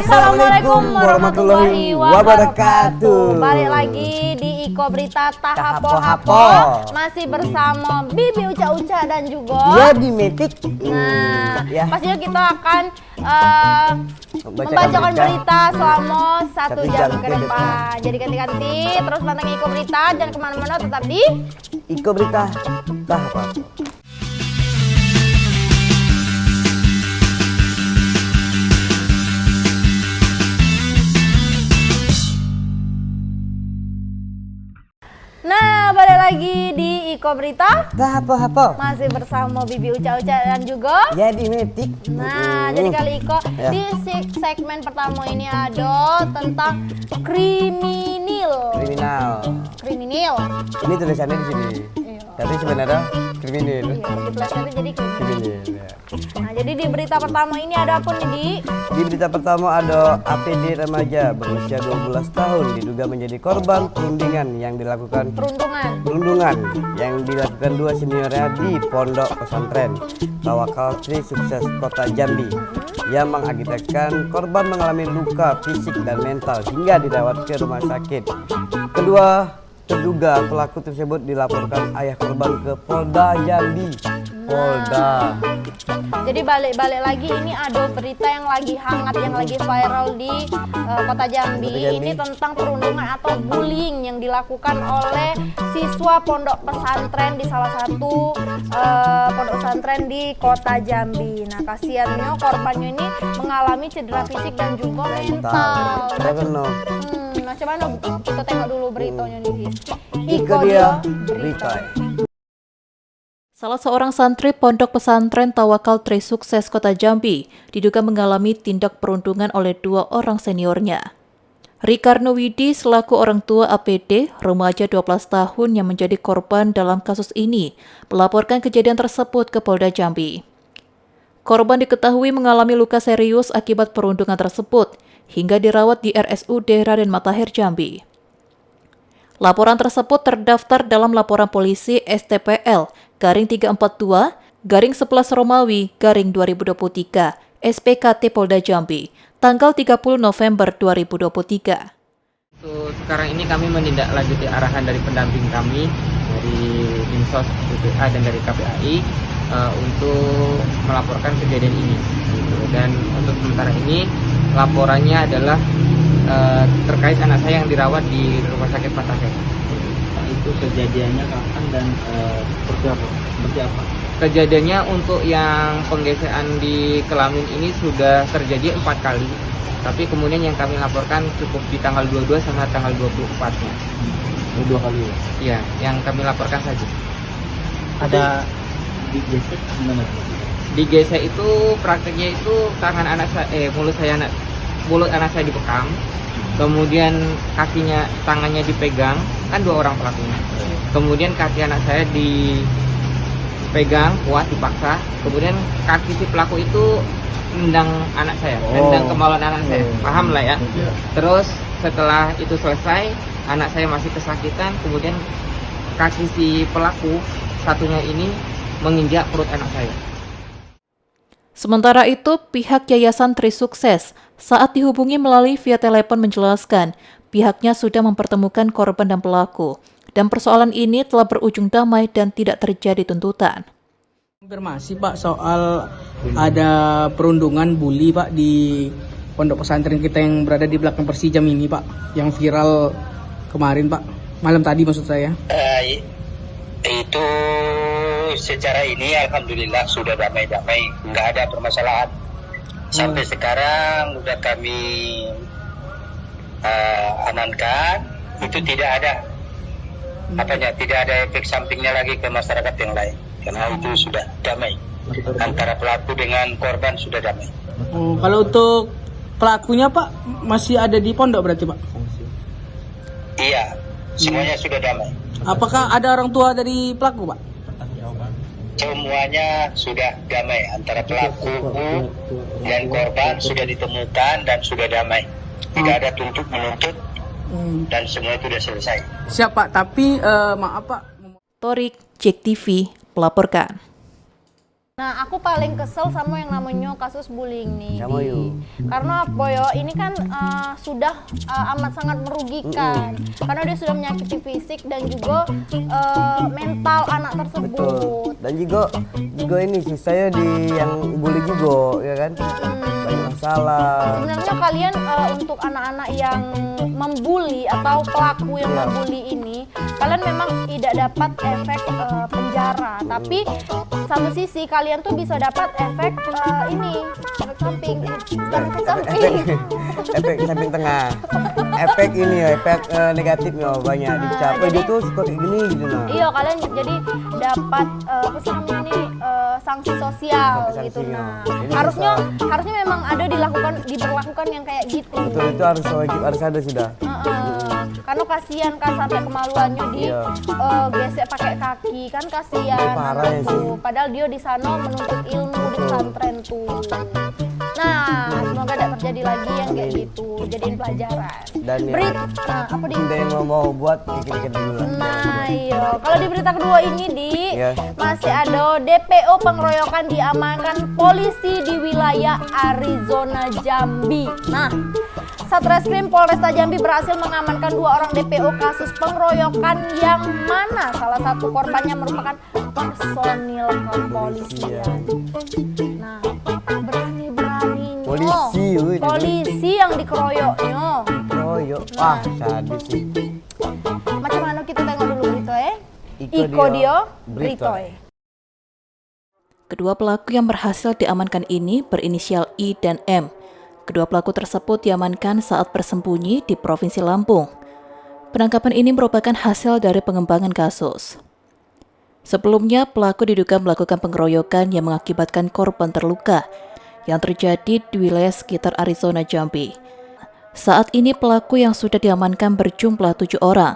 Assalamualaikum warahmatullahi wabarakatuh. Balik lagi di Iko Berita Tahapo-Hapo. Masih bersama Bibi Uca-Uca dan juga Yadi Metik. Nah, pastinya kita akan membacakan berita selama 1 jam ke depan. Jadi ganti-ganti terus pantengin Iko Berita, jangan kemana-mana, tetap di Iko Berita Tahapo-Hapo. Nah, balik lagi di Iko Berita Tahapo-Hapo. masih bersama Bibi Uca-Uca dan juga Yadi Metik. Nah, jadi kali Iko di segmen pertama ini ada tentang kriminal. Kriminal. Ini tulisannya di sini. Iya. Tapi sebenarnya kriminal. Iya, di pelajaran jadi kriminal. Kriminal. Ya. Nah, jadi di berita pertama ini ada apa nih, Di berita pertama ada APD remaja berusia 12 tahun diduga menjadi korban perundungan yang dilakukan yang dilakukan dua seniornya di Pondok Pesantren Tawakal Tri Sukses Kota Jambi yang mengakibatkan korban mengalami luka fisik dan mental hingga dirawat ke rumah sakit. Kedua terduga pelaku tersebut dilaporkan ayah korban ke Polda Jambi. Jadi balik lagi ini ada berita yang lagi hangat, yang lagi viral di Kota Jambi. Ini tentang perundungan atau bullying yang dilakukan oleh siswa pondok pesantren di salah satu pondok pesantren di Kota Jambi. Nah, kasihannya korbannya ini mengalami cedera fisik dan juga mental. Nah, coba kita tengok dulu beritanya nih. Iko dia berita. Salah seorang santri Pondok Pesantren Tawakal Tri Sukses Kota Jambi diduga mengalami tindak perundungan oleh dua orang seniornya. Rikarno Widi selaku orang tua APD, remaja 12 tahun yang menjadi korban dalam kasus ini, melaporkan kejadian tersebut ke Polda Jambi. Korban diketahui mengalami luka serius akibat perundungan tersebut, hingga dirawat di RSUD Raden Matahir Jambi. Laporan tersebut terdaftar dalam laporan polisi STPL garing 342 garing 11 Romawi garing 2023 SPKT Polda Jambi tanggal 30 November 2023. Sekarang ini kami menindaklanjuti arahan dari pendamping kami dari Dinsos BPA dan dari KPAI untuk melaporkan kejadian ini. Dan untuk sementara ini laporannya adalah terkait anak saya yang dirawat di Rumah Sakit Pasakeh. Itu kejadiannya kapan dan seperti apa? Kejadiannya untuk yang penggesekan di kelamin ini sudah terjadi 4 kali. Tapi kemudian yang kami laporkan cukup di tanggal 22 sama tanggal 24-nya. 2 kali ya? Iya, yang kami laporkan saja. Ada digesek gimana? Digesek itu prakteknya itu tangan anak saya, mulut anak saya dibekam. Kemudian tangannya dipegang, kan 2 orang pelakunya. Kemudian kaki anak saya dipegang, kuat dipaksa. Kemudian kaki si pelaku itu nendang anak saya, nendang kemaluan anak saya. Paham lah ya. Terus setelah itu selesai, anak saya masih kesakitan. Kemudian kaki si pelaku satunya ini menginjak perut anak saya. Sementara itu, pihak Yayasan Tri Sukses saat dihubungi melalui via telepon menjelaskan pihaknya sudah mempertemukan korban dan pelaku, dan persoalan ini telah berujung damai dan tidak terjadi tuntutan. Konfirmasi Pak soal ada perundungan bully Pak di pondok pesantren kita yang berada di belakang Persijam ini Pak, yang viral kemarin Pak, malam tadi maksud saya. Itu secara ini alhamdulillah sudah damai-damai, nggak ada permasalahan. Sampai sekarang udah kami amankan, itu tidak ada tidak ada efek sampingnya lagi ke masyarakat yang lain, karena itu sudah damai antara pelaku dengan korban, sudah damai. Kalau untuk pelakunya Pak masih ada di pondok berarti Pak? Iya, semuanya sudah damai. Apakah ada orang tua dari pelaku Pak? Semuanya sudah damai, antara pelaku dan korban sudah ditemukan dan sudah damai. Tidak ada tuntut menuntut dan semua itu sudah selesai. Siap Pak, tapi maaf Pak. Torik, JEK TV, melaporkan. Nah, aku paling kesel sama yang namanya kasus bullying nih. Sama yuk. Karena apa yo? Ini kan sudah amat sangat merugikan. Karena dia sudah menyakiti fisik dan juga mental anak tersebut. Betul. Dan juga ini sih saya di yang bully juga, ya kan? Banyak masalah. Sebenarnya kalian untuk anak-anak yang membuli atau pelaku yang membuli ini, kalian memang tidak dapat efek penjara, tapi satu sisi kalian tuh bisa dapat efek efek samping, efek samping tengah, efek ini ya, efek negatifnya banyak dicap. Dia tuh suka kayak gini gitu nah. Iya, kalian jadi dapat apa sih namanya ini sanksi sosial Sanksi gitu. sosial. Nah, Jadi harusnya memang ada diberlakukan yang kayak gitu. Betul, itu harus wajib, harus ada sudah. Karena kasihan kan sampai kemaluannya di gesek pakai kaki kan kasihan. Itu parah ya sih. Padahal dia di sana menuntut ilmu di pesantren tuh. Nah, semoga tidak terjadi lagi yang kayak gitu. Jadiin pelajaran. Dan Nah, apa di? Ada yang mau buat dikit-dikit dulu lah. Nah, iya. Kalau di berita kedua ini Iya. masih ada DPO pengeroyokan diamankan polisi di wilayah Arizona Jambi. Nah, Satreskrim Polresta Jambi berhasil mengamankan 2 orang DPO kasus pengeroyokan yang mana salah satu korbannya merupakan personil kepolisian. Nah, berani-beraninya polisi yang dikeroyoknya. Keroyok, wah sadis sih. Macam mana kita tengok dulu berita Iko dia berita. Kedua pelaku yang berhasil diamankan ini berinisial I dan M. Kedua pelaku tersebut diamankan saat bersembunyi di Provinsi Lampung. Penangkapan ini merupakan hasil dari pengembangan kasus. Sebelumnya, pelaku diduga melakukan pengeroyokan yang mengakibatkan korban terluka yang terjadi di wilayah sekitar Arizona Jambi. Saat ini pelaku yang sudah diamankan berjumlah 7 orang.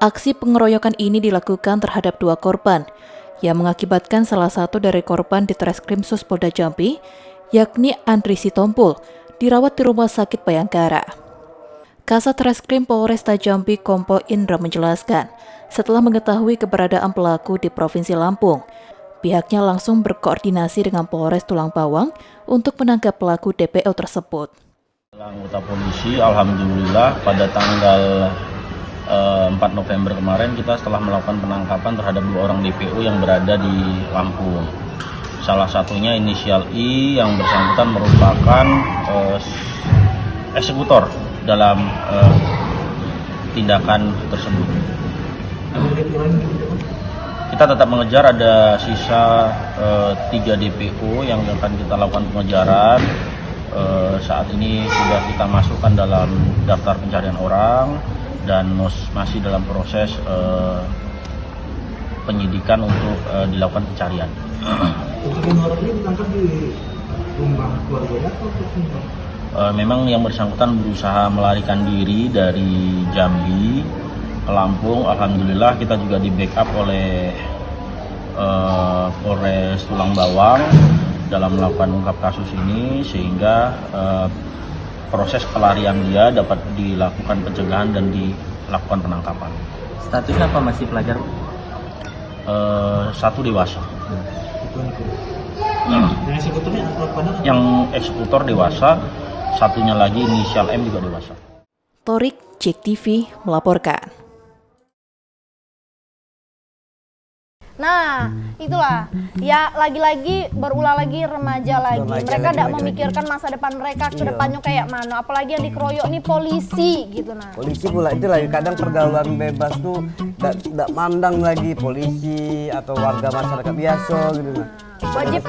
Aksi pengeroyokan ini dilakukan terhadap 2 korban yang mengakibatkan salah satu dari korban di Treskrim Sus Polda Jambi, yakni Andri Sitompul, dirawat di Rumah Sakit Bayangkara. Kasat Treskrim Polresta Jambi Kompol Indra menjelaskan, setelah mengetahui keberadaan pelaku di Provinsi Lampung, pihaknya langsung berkoordinasi dengan Polres Tulang Bawang untuk menangkap pelaku DPO tersebut. Anggota polisi, alhamdulillah pada tanggal 4 November kemarin kita setelah melakukan penangkapan terhadap 2 orang DPO yang berada di Lampung. Salah satunya inisial I yang bersangkutan merupakan eksekutor dalam tindakan tersebut. Kita tetap mengejar, ada sisa 3 DPO yang akan kita lakukan pengejaran. Saat ini sudah kita masukkan dalam daftar pencarian orang dan masih dalam proses penyidikan untuk dilakukan pencarian. Orang ini ditangkap di rumah keluarganya atau memang yang bersangkutan berusaha melarikan diri dari Jambi ke Lampung. Alhamdulillah kita juga di backup oleh Polres Tulang Bawang dalam melakukan ungkap kasus ini, sehingga proses pelarian dia dapat dilakukan pencegahan dan dilakukan penangkapan. Statusnya apa, masih pelajar? 1 dewasa. yang eksekutornya atau pada Yang eksekutor dewasa, satunya lagi inisial M juga dewasa. Torik, JEK TV melaporkan. Nah, itulah ya, lagi-lagi berulang lagi remaja lagi. Mereka tidak memikirkan masa depan mereka ke depannya kayak mana. Apalagi yang dikeroyok nih polisi gitu nah. Polisi pula itu lagi kadang pergaulan bebas tuh tidak mandang lagi polisi atau warga masyarakat biasa gitu nah. Wajib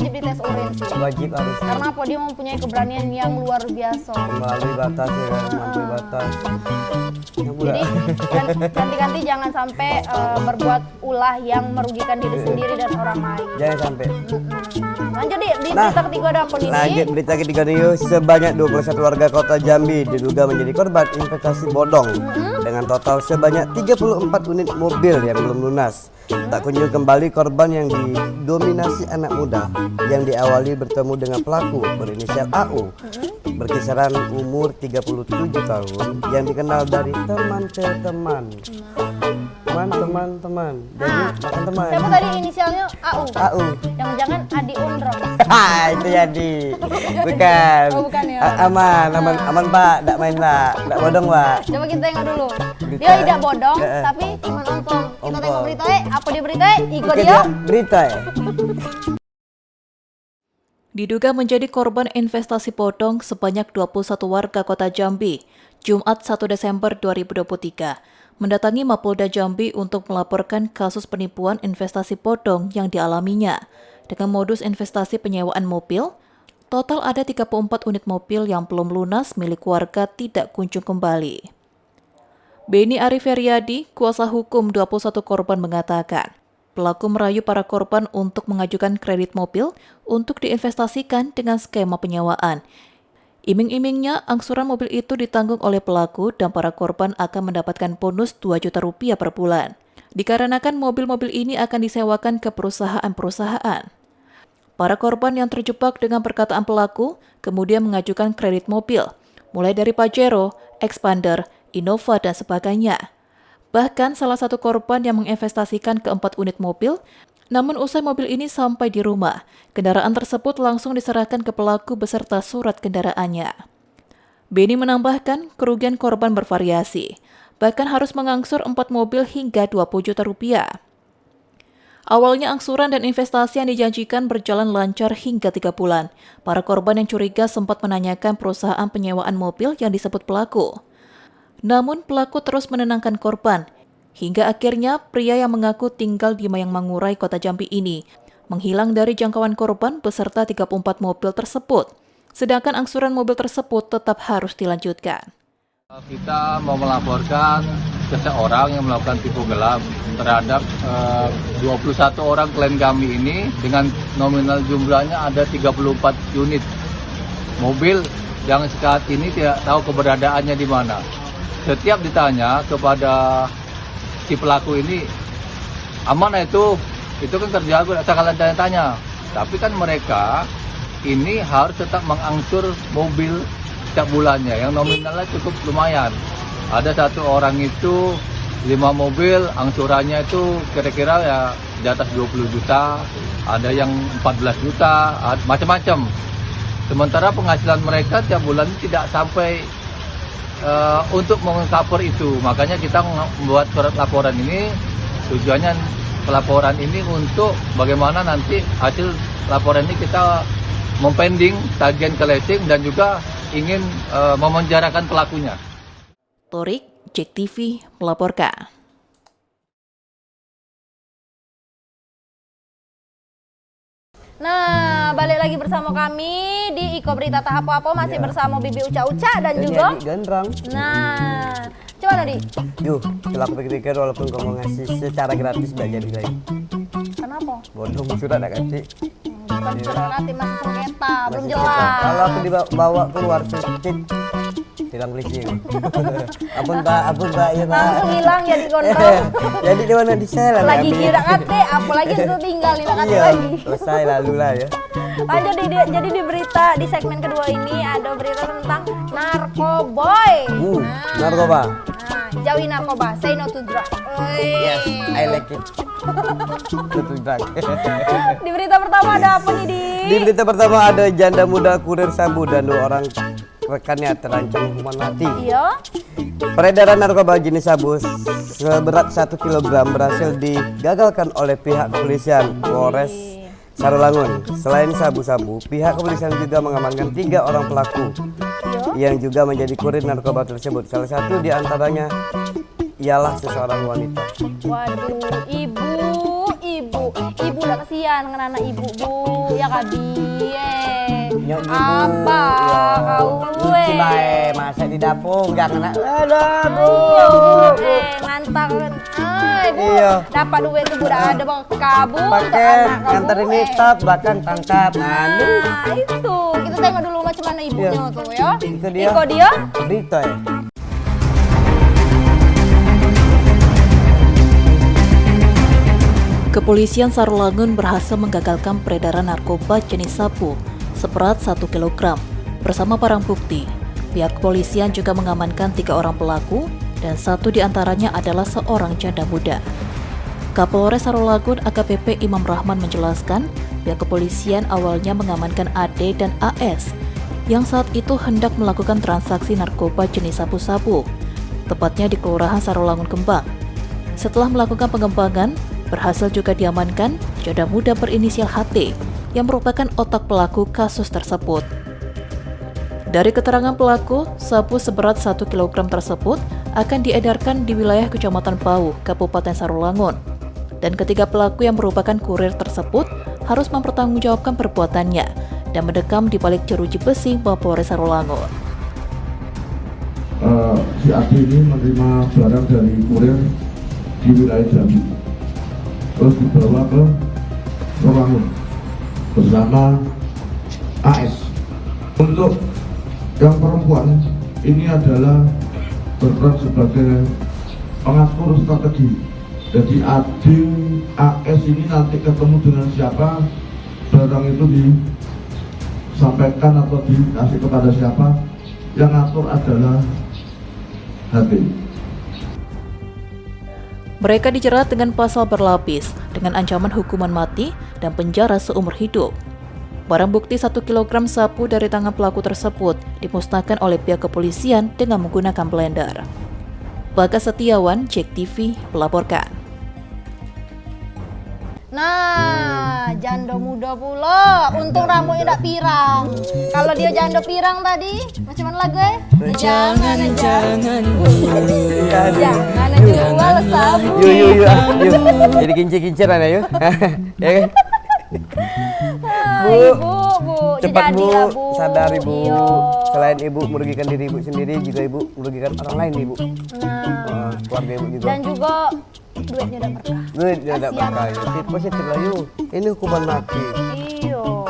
dites urin sih. Wajib harus Karena apa, dia mempunyai keberanian yang luar biasa. melalui batas ya kan, melalui batas. Ya, pula. Jadi ganti-ganti jangan sampai berbuat ulah yang merugikan diri sendiri dan orang lain. Jangan sampai. Lanjut di berita ketiga ada apa nih? Lanjut berita ketiga nih, sebanyak 21 warga kota Jambi diduga menjadi korban investasi bodong dengan total sebanyak 34 unit mobil yang belum lunas. Tak kunjung kembali korban yang didominasi anak muda yang diawali bertemu dengan pelaku berinisial AU berkisaran umur 37 tahun yang dikenal dari teman ke teman. teman. Jadi makan teman. Siapa tadi inisialnya AU? AU. Jangan-jangan Adi Undro. Itu jadi. Bukan. Oh, bukan ya. Aman Pak, enggak main Pak. Enggak bodong Pak. Coba kita tengok dulu. Berita. Dia tidak bodong, tapi cuma ompong. Kita tengok berita apa dia berita? Iko dia. Berita. Diduga menjadi korban investasi bodong sebanyak 21 warga kota Jambi, Jumat 1 Desember 2023, mendatangi Mapolda Jambi untuk melaporkan kasus penipuan investasi bodong yang dialaminya. Dengan modus investasi penyewaan mobil, total ada 34 unit mobil yang belum lunas milik warga tidak kunjung kembali. Beni Arif Feryadi, kuasa hukum 21 korban mengatakan, pelaku merayu para korban untuk mengajukan kredit mobil untuk diinvestasikan dengan skema penyewaan. Iming-imingnya, angsuran mobil itu ditanggung oleh pelaku dan para korban akan mendapatkan bonus 2 juta rupiah per bulan. Dikarenakan mobil-mobil ini akan disewakan ke perusahaan-perusahaan. Para korban yang terjebak dengan perkataan pelaku kemudian mengajukan kredit mobil, mulai dari Pajero, Expander, Innova, dan sebagainya. Bahkan salah satu korban yang menginvestasikan ke 4 unit mobil, namun usai mobil ini sampai di rumah, kendaraan tersebut langsung diserahkan ke pelaku beserta surat kendaraannya. Beni menambahkan kerugian korban bervariasi, bahkan harus mengangsur 4 mobil hingga 20 juta rupiah. Awalnya angsuran dan investasi yang dijanjikan berjalan lancar hingga 3 bulan. Para korban yang curiga sempat menanyakan perusahaan penyewaan mobil yang disebut pelaku. Namun pelaku terus menenangkan korban, hingga akhirnya pria yang mengaku tinggal di Mayang Mangurai, Kota Jambi ini menghilang dari jangkauan korban beserta 34 mobil tersebut, sedangkan angsuran mobil tersebut tetap harus dilanjutkan. Kita mau melaporkan seseorang yang melakukan tipu gelap terhadap 21 orang klien kami ini dengan nominal jumlahnya ada 34 unit mobil yang saat ini tidak tahu keberadaannya di mana. Setiap ditanya kepada si pelaku ini, aman itu kan kerja aku, kalian tanya-tanya. Tapi kan mereka ini harus tetap mengangsur mobil setiap bulannya, yang nominalnya cukup lumayan. Ada satu orang itu 5 mobil, angsurannya itu kira-kira ya di atas 20 juta, ada yang 14 juta, macam-macam. Sementara penghasilan mereka tiap bulan tidak sampai untuk mengcover itu. Makanya kita membuat surat laporan ini, tujuannya pelaporan ini untuk bagaimana nanti hasil laporan ini kita mempending tagihan ke leasing dan juga ingin memenjarakan pelakunya. Torik, JEK TV melaporkan. Nah, balik lagi bersama kami di Iko Berita Tak Apa-apa, masih bersama Bibi Uca-Uca dan juga Gandrang. Nah, coba Nadi. Yuh, setelah aku pikir-pikir walaupun kamu ngasih secara gratis gak jadi lagi. Kenapa? Bodong sudah gak kasih. Bukan sudah nanti masih sengketa, belum jelas. Kalau aku dibawa keluar sedikit hilang leasing. Ampun Pak, ya Pak. Langsung hilang jadi gondrong. Jadi di mana di sel Lagi kira kate, apalagi itu tinggal di kate lagi. Selesai lalu lah ya. Lanjut jadi di berita di segmen kedua ini ada berita tentang narkoboy. Narkoba. Nah, jauhi narkoba, say no to drug. Yes, I like it. Betul drug. Di berita pertama ada apa nih Di berita pertama ada janda muda kurir sabu dan 2 orang rekannya terancam hukuman mati. Iya. Peredaran narkoba jenis sabu seberat 1 kg berhasil digagalkan oleh pihak kepolisian Polres Sarolangun. Selain sabu-sabu, pihak kepolisian juga mengamankan 3 orang pelaku yang juga menjadi kurir narkoba tersebut. Salah satu di antaranya ialah seseorang wanita. Waduh, ibu udah kasihan dengan anak ibu, Bu. Ya kadi. Apa kau masa di dapur jangan Bu. Ngantar Bu. Dapat duit itu udah ada kabur pakai nganterin nitap bahkan tangkap. Nah, itu. Kita tengok dulu macam mana ibunya tuh ya. Itu dia. Iko dia. Berita ya. Kepolisian Sarolangun berhasil menggagalkan peredaran narkoba jenis sabu seberat 1 kg bersama barang bukti. Pihak kepolisian juga mengamankan 3 orang pelaku dan 1 diantaranya adalah seorang janda muda. Kapolres Sarolangun AKBP Imam Rahman menjelaskan, pihak kepolisian awalnya mengamankan AD dan AS yang saat itu hendak melakukan transaksi narkoba jenis sabu-sabu, tepatnya di Kelurahan Sarolangun Kembang. Setelah melakukan pengembangan, berhasil juga diamankan janda muda berinisial HT yang merupakan otak pelaku kasus tersebut. Dari keterangan pelaku, sabu seberat 1 kg tersebut akan diedarkan di wilayah Kecamatan Bau, Kabupaten Sarolangun. Dan ketiga pelaku yang merupakan kurir tersebut harus mempertanggungjawabkan perbuatannya dan mendekam di balik jeruji besi Mapolres Sarolangun. Si Adi ini menerima barang dari kurir di wilayah Jambi, terus dibawa ke Sarolangun bersama AS. Untuk yang perempuan ini adalah berperan sebagai pengatur strategi. Jadi AD, AS ini nanti ketemu dengan siapa, barang itu disampaikan atau dikasih kepada siapa, yang ngatur adalah HT. Mereka dijerat dengan pasal berlapis dengan ancaman hukuman mati dan penjara seumur hidup. Barang bukti 1 kg sabu dari tangan pelaku tersebut dimusnahkan oleh pihak kepolisian dengan menggunakan blender. Bagas Setiawan, JEK TV, melaporkan. Nah, janda muda pula. Untung rambutnya tidak pirang. Kalau dia janda pirang tadi, macam mana lagi? Jangan jual sabu. Yuk. Jadi kincir-kinciran yuk. Ya kan? Bu, cepat Bu, jadilah, sadar Ibu. Iya. Selain Ibu merugikan diri Ibu sendiri, juga Ibu merugikan orang lain Ibu. Nah, Keluarga Ibu juga. dan juga duitnya udah berkah. Duitnya udah berkah. Positif lah yuk. Ini hukuman mati. Iyo.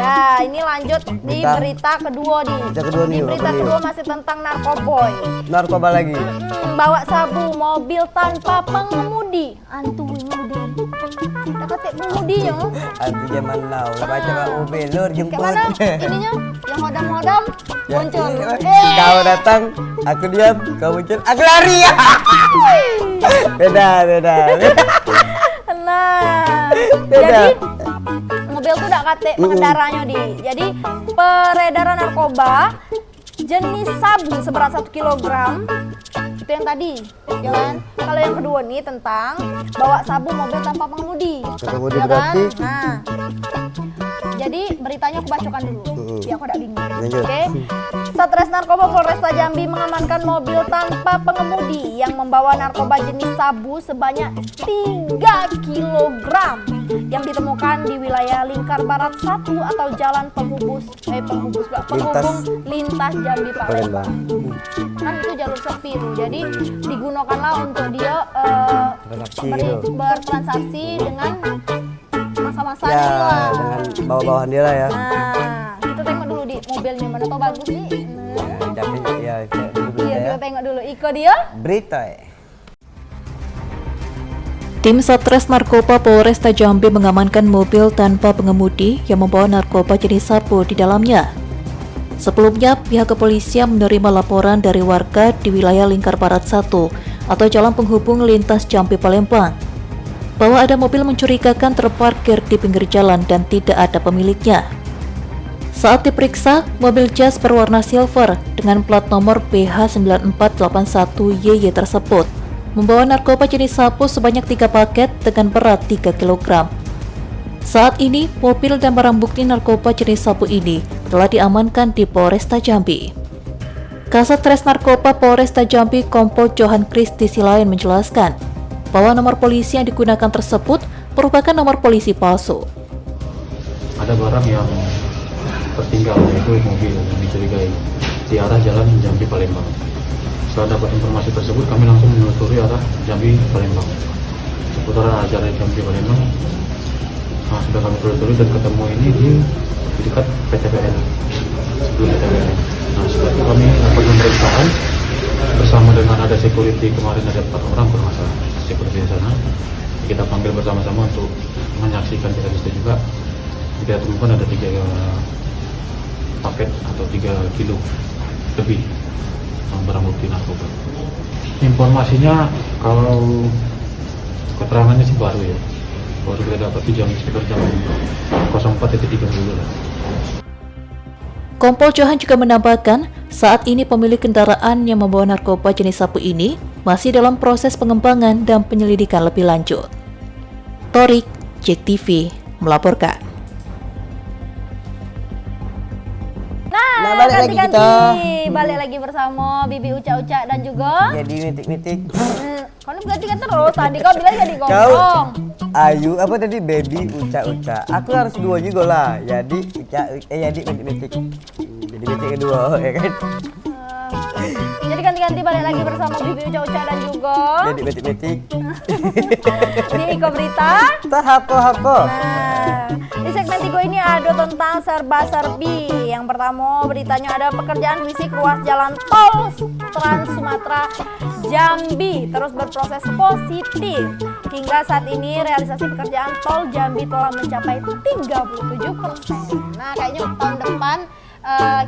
Nah, ini lanjut di berita kedua nih. Berita kedua nih, Di berita apa nih? kedua masih tentang narkoboy. Narkoba lagi. Bawa sabu mobil tanpa pengemudi. Antu pengemudi. Dapat pengemudinya. Anti zaman now. Baca mobil lur jemput. Kayak mana ininya? Yang hodam-hodam muncul. Kau datang, aku diam. Kau muncul, aku lari. Beda. Nah, jadi mobil tuh udah kate pengendaranya jadi peredaran narkoba jenis sabu seberat 1 kg itu yang tadi, ya kan? Kalau yang kedua nih tentang bawa sabu mobil tanpa pengemudi, Pengemudi ya kan? berarti? Nah, jadi beritanya aku bacakan dulu, biar aku tidak bingung. Lanjut. Oke. Satres Narkoba Polresta Jambi mengamankan mobil tanpa pengemudi yang membawa narkoba jenis sabu sebanyak 3 kg yang ditemukan di wilayah Lingkar Barat 1 atau Jalan penghubung lintas Jambi Palembang. Kan itu jalur sepi tuh, jadi digunakanlah untuk dia bertransaksi dengan masa-masa Ya, ini lah. dengan bawa-bawahan dia lah ya. Nah, kita tengok dulu di mobilnya mana tau bagus nih. Ya, dulu Iya, ya. kita tengok dulu. Iko dia. Berita. Tim Satres Narkoba Polresta Jambi mengamankan mobil tanpa pengemudi yang membawa narkoba jenis sabu di dalamnya. Sebelumnya, pihak kepolisian menerima laporan dari warga di wilayah Lingkar Barat 1 atau jalan penghubung lintas Jambi Palembang bahwa ada mobil mencurigakan terparkir di pinggir jalan dan tidak ada pemiliknya. Saat diperiksa, mobil Jazz berwarna silver dengan plat nomor BH9481YY tersebut membawa narkoba jenis sabu sebanyak 3 paket dengan berat 3 kg. Saat ini, mobil dan barang bukti narkoba jenis sabu ini telah diamankan di Polresta Jambi. Kasat Res Narkoba Polresta Jambi Kompol Johan Kristi Silain menjelaskan bahwa nomor polisi yang digunakan tersebut merupakan nomor polisi palsu. Ada barang yang tertinggal, yaitu mobil yang dicurigai di arah jalan Jambi Palembang. Setelah dapat informasi tersebut, kami langsung menelusuri arah Jambi Palembang. Seputaran jalan Jambi Palembang, sudah kami telusuri dan ketemu ini di dekat PTPN, sebelum PTPN. Nah, setelah itu kami lakukan pemeriksaan bersama dengan ada security, kemarin ada 4 orang bermasalah security di sana. Kita panggil bersama-sama untuk menyaksikan, kita bisa juga kita temukan ada 3 paket atau 3 kilo lebih barang bukti narkoba. Informasinya kalau keterangannya sih baru ya, baru kita dapat di sekitar jam 04.30 lah. Kompol Johan juga menambahkan, saat ini pemilik kendaraan yang membawa narkoba jenis sabu ini masih dalam proses pengembangan dan penyelidikan lebih lanjut. Torik, JEK TV, melaporkan. Nah, balik lagi kita. Balik lagi bersama Bibi Uca-Uca dan juga Jadi mitik-mitik. kau ini ganti terus, tadi kau bilang jadi Kau gombrong. Ayu apa tadi baby Uca-Uca. Aku harus dua juga lah. Jadi jadi mitik-mitik. Jadi mitik kedua ya kan. Jadi ganti-ganti balik lagi bersama Bibi Uca-Uca dan juga Jadi mitik-mitik. di Iko Berita. Tahapo-hapo. Nah, di segmen 3 ini ada tentang serba-serbi. Yang pertama beritanya ada pekerjaan fisik ruas jalan tol Trans Sumatera Jambi terus berproses positif. Hingga saat ini realisasi pekerjaan tol Jambi telah mencapai 37%. Nah, kayaknya tahun depan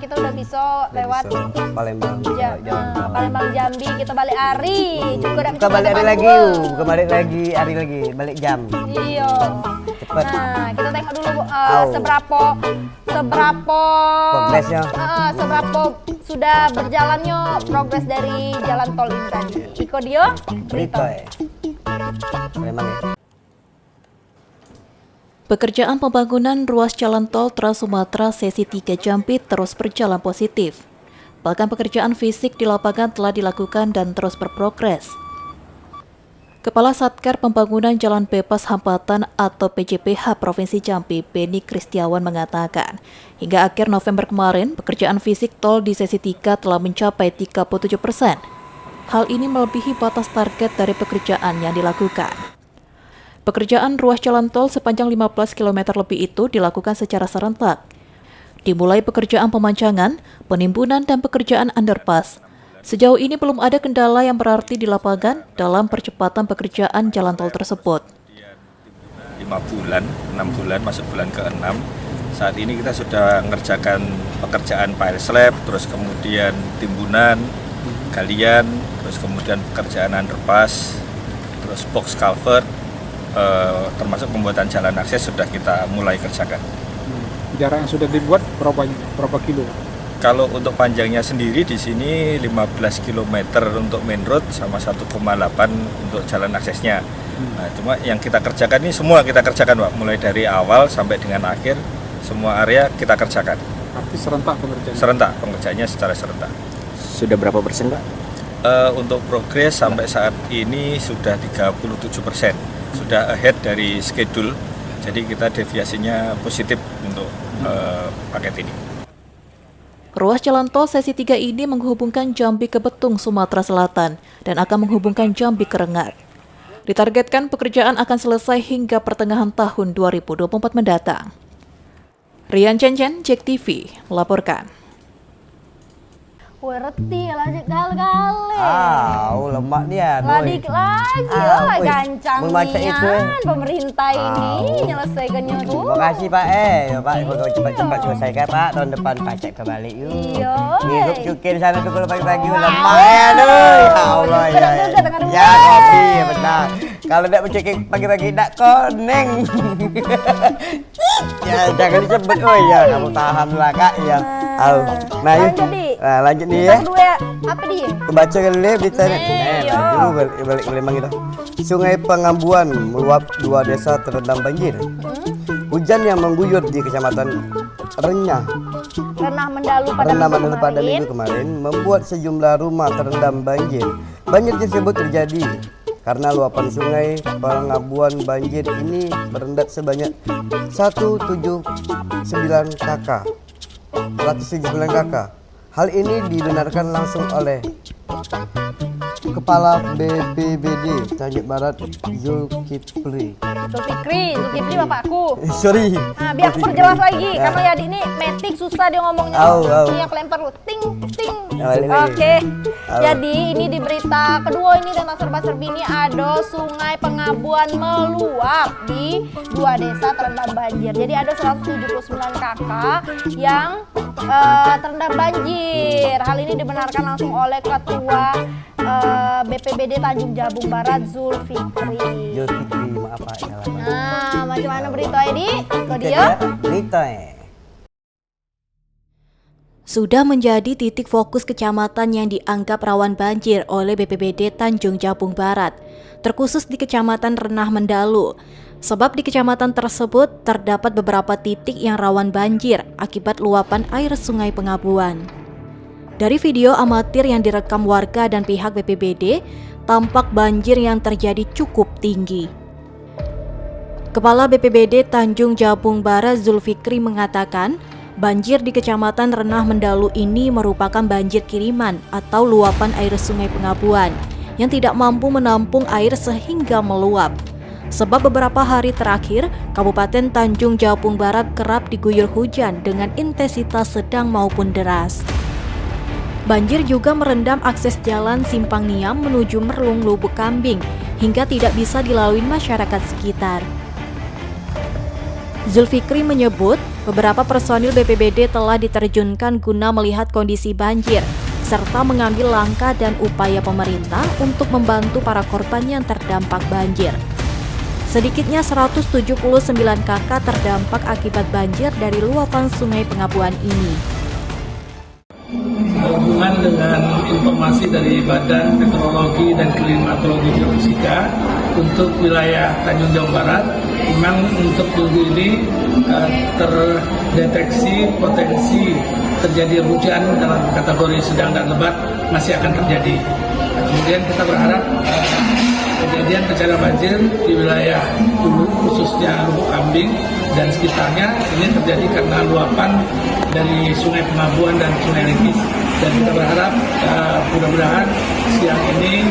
kita udah bisa lewat Palembang. Palembang Jambi, kita balik hari juga Bukan balik hari lagi, bukan balik lagi hari lagi, balik jam. Iya. Cepet. Nah, kita tengok dulu seberapa Progresnya. seberapa sudah berjalannya progres dari jalan tol ini tadi. Iko Dio, Berita. Palembang ya. Pekerjaan pembangunan ruas jalan tol Trans Sumatera sesi 3 Jambi terus berjalan positif. Bahkan pekerjaan fisik di lapangan telah dilakukan dan terus berprogres. Kepala Satker Pembangunan Jalan Bebas Hambatan atau PJBH Provinsi Jambi, Beni Kristiawan mengatakan, hingga akhir November kemarin, pekerjaan fisik tol di sesi 3 telah mencapai 37%. Hal ini melebihi batas target dari pekerjaan yang dilakukan. Pekerjaan ruas jalan tol sepanjang 15 km lebih itu dilakukan secara serentak. Dimulai pekerjaan pemancangan, penimbunan, dan pekerjaan underpass. Sejauh ini belum ada kendala yang berarti di lapangan dalam percepatan pekerjaan jalan tol tersebut. 6 bulan, masuk bulan ke-6. Saat ini kita sudah mengerjakan pekerjaan pile slab, terus kemudian timbunan, galian, terus kemudian pekerjaan underpass, terus box culvert, termasuk pembuatan jalan akses sudah kita mulai kerjakan. Jarak yang sudah dibuat berapa kilo? Kalau untuk panjangnya sendiri di sini 15 km untuk main road sama 1,8 untuk jalan aksesnya. Nah, cuma yang kita kerjakan ini semua kita kerjakan, Pak. Mulai dari awal sampai dengan akhir semua area kita kerjakan. Arti serentak pengerjaannya? Serentak, pengerjaannya secara serentak. Sudah berapa persen, Pak? Untuk progres sampai saat ini sudah 37%. Sudah ahead dari schedule, jadi kita deviasinya positif untuk paket ini. Ruas jalan tol sesi 3 ini menghubungkan Jambi ke Betung, Sumatera Selatan, dan akan menghubungkan Jambi ke Rengat. Ditargetkan pekerjaan akan selesai hingga pertengahan tahun 2024 mendatang. Rian Cencen, JEK TV, melaporkan. Werti lanjut kali-kali. Lemak dia. Ladik lagi gancangnya pemerintah ini menyelesaikannya tuh. Terima kasih Pak Pak cepat-cepat selesaikan Pak, tahun depan pajak kebalik yuk. Iya. Ngirup cukai di sana tuh kalau pagi-pagi lemak ya aduh. Ya Allah ya. Ya kopi ya benar. Kalau tidak mencukai pagi-pagi tidak koneng. Ya jangan disebut ya, kamu tahan lah Kak ya. Nah, lanjut nih ya. Apa dia? Kebaca kali beritanya. Dulu balik Palembang itu. Sungai Pengambuan meluap, 2 desa terendam banjir. Hujan yang mengguyur di Kecamatan Renah Mendalu pada minggu kemarin membuat sejumlah rumah terendam banjir. Banjir tersebut terjadi karena luapan sungai Pengambuan banjir ini merendam sebanyak 179 kakak. Hal ini dibenarkan langsung oleh Kepala BPBD Tanjung Barat Zulkifli bapakku. Sorry. Nah, biar aku perjelas lagi karena ya ini metik susah dia ngomongnya. Ini aku lempar lu ting. Oke. Jadi ini di berita kedua ini tentang serba-serbi ini ada Sungai Pengambuan meluap di 2 desa terendam banjir. Jadi ada 179 kakak yang terendam banjir. Hal ini dibenarkan langsung oleh Ketua BPBD Tanjung Jabung Barat Zulfikri. Maaf Pak. Nah, macam mana berita ini? Itu dia berita. Sudah menjadi titik fokus kecamatan yang dianggap rawan banjir oleh BPBD Tanjung Jabung Barat, terkhusus di Kecamatan Renah Mendalu. Sebab di kecamatan tersebut terdapat beberapa titik yang rawan banjir akibat luapan air Sungai Pengabuan. Dari video amatir yang direkam warga dan pihak BPBD, tampak banjir yang terjadi cukup tinggi. Kepala BPBD Tanjung Jabung Barat Zulfikri mengatakan, banjir di Kecamatan Renah Mendalu ini merupakan banjir kiriman atau luapan air Sungai Pengabuan yang tidak mampu menampung air sehingga meluap. Sebab beberapa hari terakhir, Kabupaten Tanjung Jabung Barat kerap diguyur hujan dengan intensitas sedang maupun deras. Banjir juga merendam akses jalan Simpang Niam menuju Merlung Lubuk Kambing hingga tidak bisa dilalui masyarakat sekitar. Zulfikri menyebut beberapa personil BPBD telah diterjunkan guna melihat kondisi banjir serta mengambil langkah dan upaya pemerintah untuk membantu para korban yang terdampak banjir. Sedikitnya 179 KK terdampak akibat banjir dari luapan Sungai Pengabuan ini. Hubungan dengan informasi dari Badan Meteorologi dan Klimatologi Geofisika untuk wilayah Tanjung Jabung Barat, memang untuk minggu ini terdeteksi potensi terjadi hujan dalam kategori sedang dan lebat masih akan terjadi. Kemudian kita berharap kejadian bencana banjir di wilayah Hulu, khususnya Lubuk Kambing dan sekitarnya ini terjadi karena luapan dari Sungai Pengabuan dan Sungai Lengkis. Dan kita berharap mudah-mudahan siang ini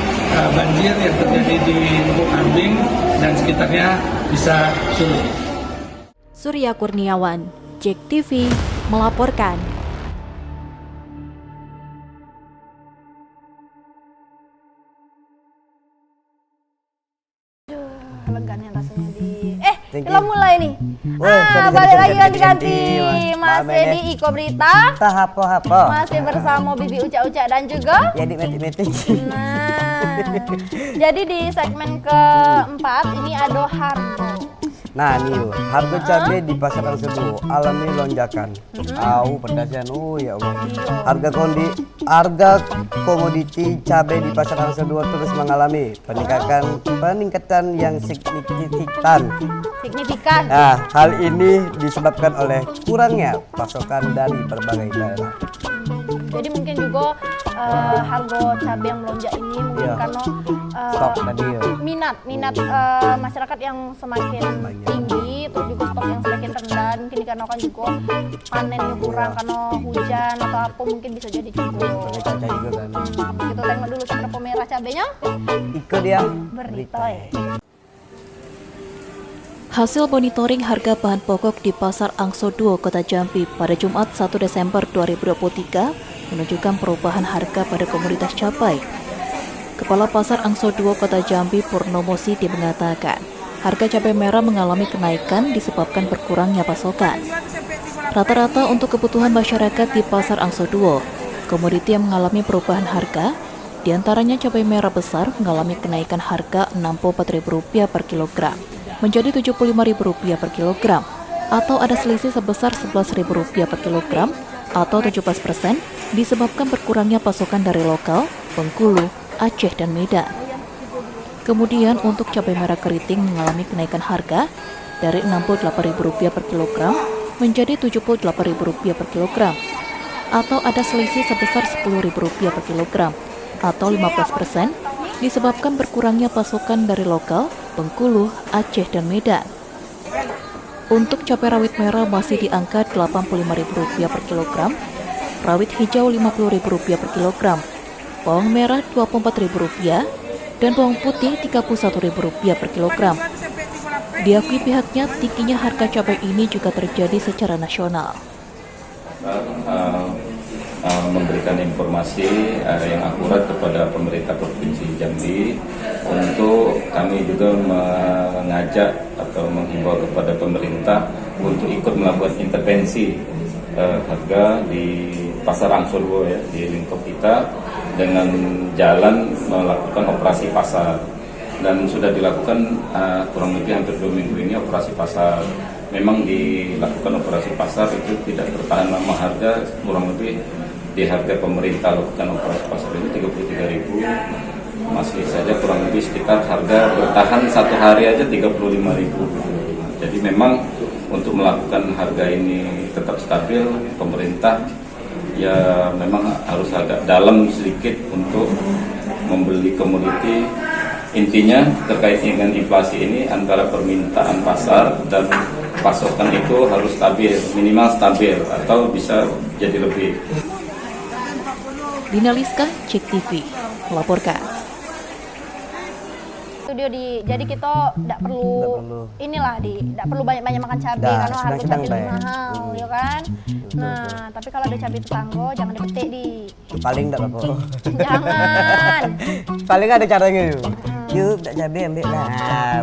banjir yang terjadi di Lubuk Kambing dan sekitarnya bisa surut. Surya Kurniawan, JEK TV melaporkan. Leganya rasanya kita mulai nih. Balik lagi ganti-ganti. Masih di Iko Berita. Tahapo-hapo. Masih bersama Bibi Uca-Uca dan juga Jadi metik-metik. Nah, jadi di segmen keempat ini ada harga. Nah nih, harga cabai di pasar Angso alami lonjakan. Pedasnya, ya Allah. Harga komoditi cabai di pasar Angso terus mengalami peningkatan yang signifikan. Nah, hal ini disebabkan oleh kurangnya pasokan dari berbagai daerah. Jadi mungkin juga harga cabai yang melonjak ini mungkin karena stok tadi minat masyarakat yang semakin tinggi, terus juga stok yang semakin rendah. Mungkin karena kan juga panennya kurang karena hujan atau apa, mungkin bisa jadi juga. Kita tengok dulu seberapa merah cabenya. Ikut dia berita. Hasil monitoring harga bahan pokok di Pasar Angso 2 Kota Jambi pada Jumat 1 Desember 2023 menunjukkan perubahan harga pada komoditas cabai. Kepala Pasar Angso 2 Kota Jambi Purnomo Siti mengatakan, harga cabai merah mengalami kenaikan disebabkan berkurangnya pasokan. Rata-rata untuk kebutuhan masyarakat di Pasar Angso 2, komoditi yang mengalami perubahan harga, diantaranya cabai merah besar mengalami kenaikan harga Rp64.000 per kilogram menjadi Rp75.000 per kilogram, atau ada selisih sebesar Rp11.000 per kilogram atau 17% disebabkan berkurangnya pasokan dari lokal, Bengkulu, Aceh, dan Medan. Kemudian untuk cabai merah keriting mengalami kenaikan harga dari Rp68.000 per kilogram menjadi Rp78.000 per kilogram, atau ada selisih sebesar Rp10.000 per kilogram atau 15% disebabkan berkurangnya pasokan dari lokal, Bengkulu, Aceh, dan Medan. Untuk cabai rawit merah masih di angka Rp85.000 per kilogram, rawit hijau Rp50.000 per kilogram, bawang merah Rp24.000, dan bawang putih Rp31.000 per kilogram. Diakui pihaknya, tingginya harga cabai ini juga terjadi secara nasional. Memberikan informasi yang akurat kepada pemerintah Provinsi Jambi untuk kami juga mengajak atau menghimbau kepada pemerintah untuk ikut melakukan intervensi harga di Pasar Angso 2 ya, di lingkup kita, dengan jalan melakukan operasi pasar, dan sudah dilakukan kurang lebih hampir 2 minggu ini operasi pasar. Memang dilakukan operasi pasar itu tidak bertahan lama, harga kurang lebih di harga pemerintah lakukan operasi pasar ini 33.000, masih saja kurang lebih sekitar harga bertahan 1 hari aja 35.000. Jadi memang untuk melakukan harga ini tetap stabil, pemerintah ya memang harus agak dalam sedikit untuk membeli komoditi. Intinya terkait dengan inflasi ini antara permintaan pasar dan pasokan itu harus stabil, minimal stabil atau bisa jadi lebih. Dina Liska, Cek TV, melaporkan. Jadi kita tidak perlu inilah tidak perlu banyak makan cabai karena harga cabai lebih mahal, ya kan? Nah, tapi kalau ada cabai tetangga jangan dipetik Paling tidak apa-apa. Jangan. Paling ada caranya yuk. Yuk, tak cabai ambil lah.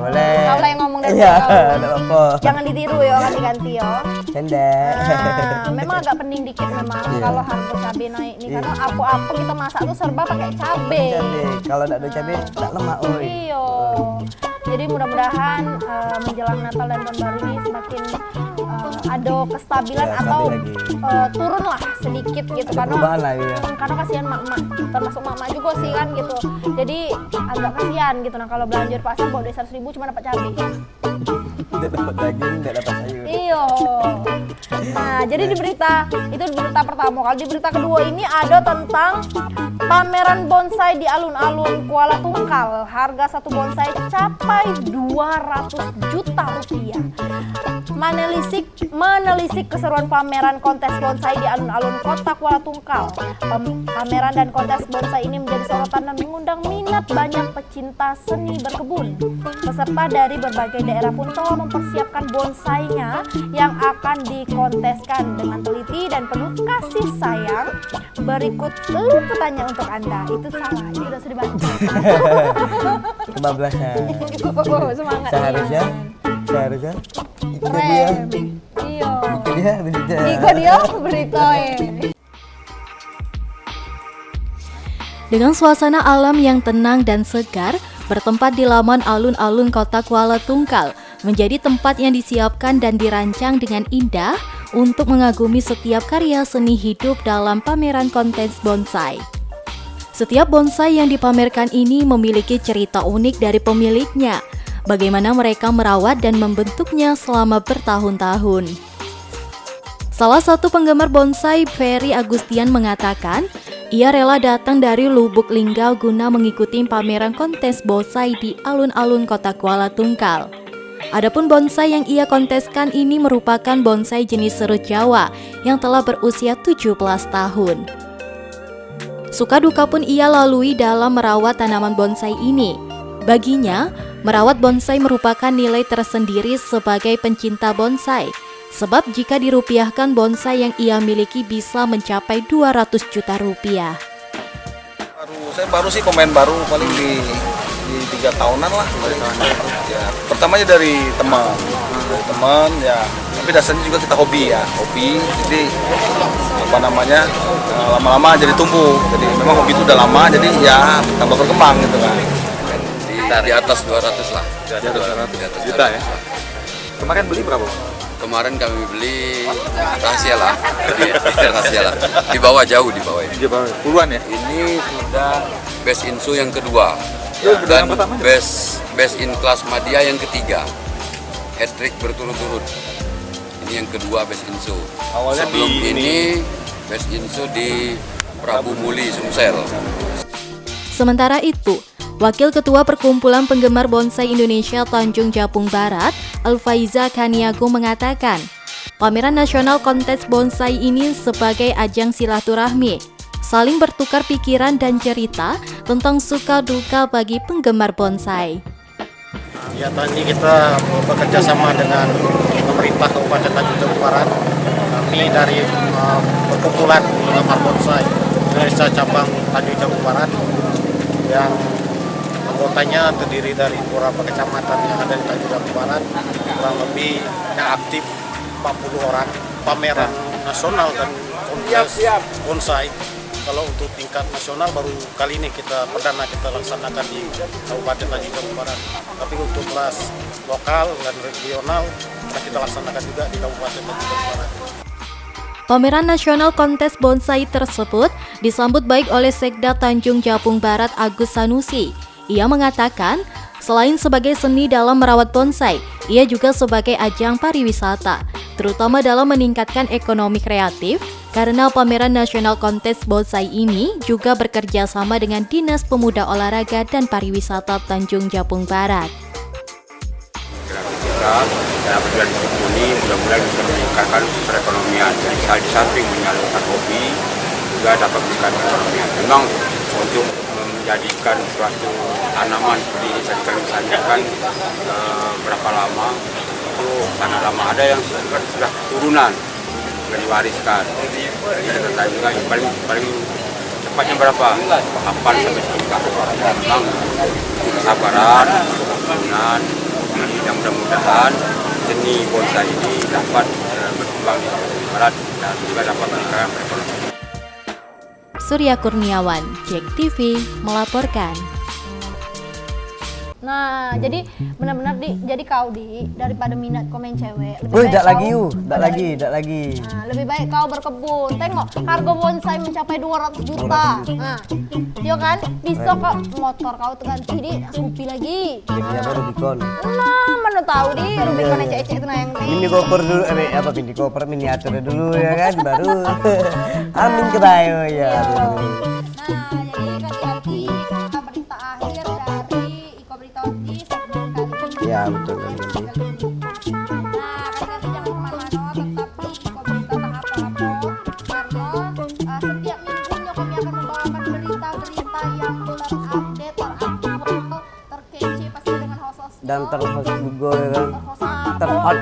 Boleh. Kau lah yang ngomong dari Iya, kau. tidak apa-apa. Jangan ditiru ya, ganti-ganti ya. Canda. Nah, memang agak pening dikit memang kalau harga cabai naik nih karena apa-apa kita masak tuh serba pakai cabai. Kalau tidak ada cabai, tak lemak. Iya. Jadi mudah-mudahan menjelang Natal dan Tahun Baru ini semakin ada kestabilan atau turunlah sedikit gitu karena kasihan mak-mak, termasuk mak-mak juga sih kan gitu. Jadi agak kasihan gitu. Nah kalau belanja pasar bawa 100.000 cuma dapat cabai. Tidak dapat daging, tidak dapat sayur. Iya. Nah, jadi di berita pertama. Kalau di berita kedua ini ada tentang pameran bonsai di alun-alun Kuala Tungkal. Harga satu bonsai capai 200 juta rupiah. Menelisik keseruan pameran kontes bonsai di alun-alun kota Kuala Tungkal. Pameran dan kontes bonsai ini menjadi sorotan dan mengundang minat banyak pecinta seni berkebun. Peserta dari berbagai daerah pun telah mempersiapkan bonsainya yang akan dikonteskan dengan teliti dan penuh kasih sayang. Berikut liputannya untuk Anda. Itu salah, itu sudah dibaca. Kebablasan. Semangat. Seharusnya. Itu dia. Iya. Itu dia berita. Dengan suasana alam yang tenang dan segar, bertempat di laman alun-alun kota Kuala Tungkal menjadi tempat yang disiapkan dan dirancang dengan indah untuk mengagumi setiap karya seni hidup dalam pameran kontes bonsai. Setiap bonsai yang dipamerkan ini memiliki cerita unik dari pemiliknya, bagaimana mereka merawat dan membentuknya selama bertahun-tahun. Salah satu penggemar bonsai, Ferry Agustian, mengatakan ia rela datang dari Lubuk Linggau guna mengikuti pameran kontes bonsai di alun-alun kota Kuala Tungkal. Adapun bonsai yang ia konteskan ini merupakan bonsai jenis serut Jawa yang telah berusia 17 tahun. Suka duka pun ia lalui dalam merawat tanaman bonsai ini. Baginya, merawat bonsai merupakan nilai tersendiri sebagai pencinta bonsai. Sebab jika dirupiahkan bonsai yang ia miliki bisa mencapai 200 juta rupiah. Saya baru sih pemain baru paling di 3 tahunan lah. Ya, pertamanya dari teman ya, tapi dasarnya juga kita hobi. Jadi lama-lama jadi tumbuh. Jadi memang hobi itu udah lama, jadi ya tambah berkembang gitu kan. Di atas 200 lah. Di atas juta ya. Kemarin beli berapa? Kemarin kami beli rahasia lah. Di bawah jauh di bawah ini. Puluhan ya? Ini sudah best in show yang kedua. Dan best in class media yang ketiga. Hat-trick berturut-turut. Ini yang kedua best in show. Sebelum ini best in show di Prabu Muli Sumsel. Sementara itu, Wakil Ketua Perkumpulan Penggemar Bonsai Indonesia Tanjung Jabung Barat, Alfaiza Kaniago, mengatakan, pameran nasional kontes bonsai ini sebagai ajang silaturahmi, saling bertukar pikiran dan cerita tentang suka duka bagi penggemar bonsai. Ya, tadi kita bekerja sama dengan pemerintah Kabupaten Tanjung Jabung Barat. Kami dari Perkumpulan Penggemar Bonsai Indonesia cabang Tanjung Jabung Barat yang anggotanya terdiri dari beberapa kecamatan yang ada di Tanjung Jabung Barat, kurang lebih yang aktif 40 orang. Pameran nasional dan kontes bonsai Kalau untuk tingkat nasional baru kali ini kita laksanakan di Kabupaten Tanjung Barat. Tapi untuk kelas lokal dan regional kita laksanakan juga di Kabupaten Tanjung Barat. Pameran nasional kontes bonsai tersebut disambut baik oleh Sekda Tanjung Jabung Barat Agus Sanusi. Ia mengatakan, selain sebagai seni dalam merawat bonsai, ia juga sebagai ajang pariwisata, terutama dalam meningkatkan ekonomi kreatif, karena pameran nasional kontes bonsai ini juga bekerja sama dengan Dinas Pemuda Olahraga dan Pariwisata Tanjung Jabung Barat. Kita dalam bulan ini mudah-mudahan bisa meningkatkan perekonomian. Jadi di samping menyalurkan hobi, juga dapat meningkatkan perekonomian. Memang untuk menjadikan suatu tanaman seperti ini tadi kami sampaikan berapa lama, itu sangat lama. Ada yang sudah turunan, sudah diwariskan. Jadi kita juga yang paling cepatnya berapa? 8 sampai 9 tahun. Memang kesabaran, keturunan. Dan mudah-mudahan seni bonsai ini dapat berkembang di Jawa Barat dan juga dapat meningkatkan perekonomian. Surya Kurniawan, JEK TV melaporkan. Nah, jadi benar-benar jadi kau daripada minat komen cewek. Tidak lagi. Nah, lebih baik kau berkebun. Tengok harga bonsai mencapai 200 juta. Nah, iya kan? Bisa kok motor kau ganti di Scoopy lagi. Jadi apa Rubicon? Nah, mana tahu di Rubicon ecek-ecek itu nah yang Mini koper dulu, mini koper miniatur dulu ya kan, baru amin ke tayo ya. Nah, jadi hati-hati kata berita akhir dari Iko Berita Oti segmen kali ini. Ya betul. Nah, kalian jangan kemana-mana, tetap di Iko Berita tak apa-apa, karena setiap minggunya kami akan membawakan berita-berita yang terupdate, teraktual, terkece, pasti dengan host-host Dan terhot juga ya kan, terhot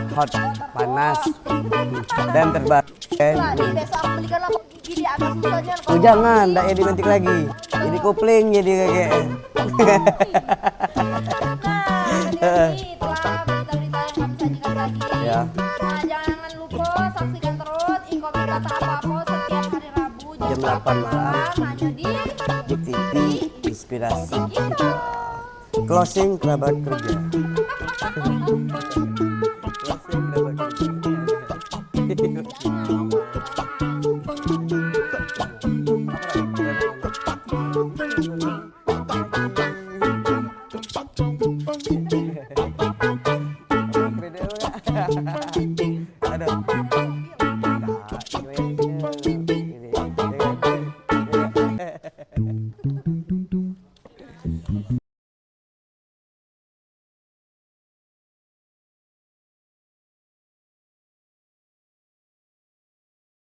panas dan terbaru. Nah, di desa aku belikanlah gigi agak susahnya. Oh jangan, ndak ya dibentik lagi. Jadi kopling jadi kayak. Itulah berita-berita yang kami sajikan lagi. Ya. Nah, jangan lupa saksikan terus Iko Berita tak apa-apa setiap hari Rabu Jam 8 malam. hanya di JEK TV Inspirasi. Closing kerabat kerja.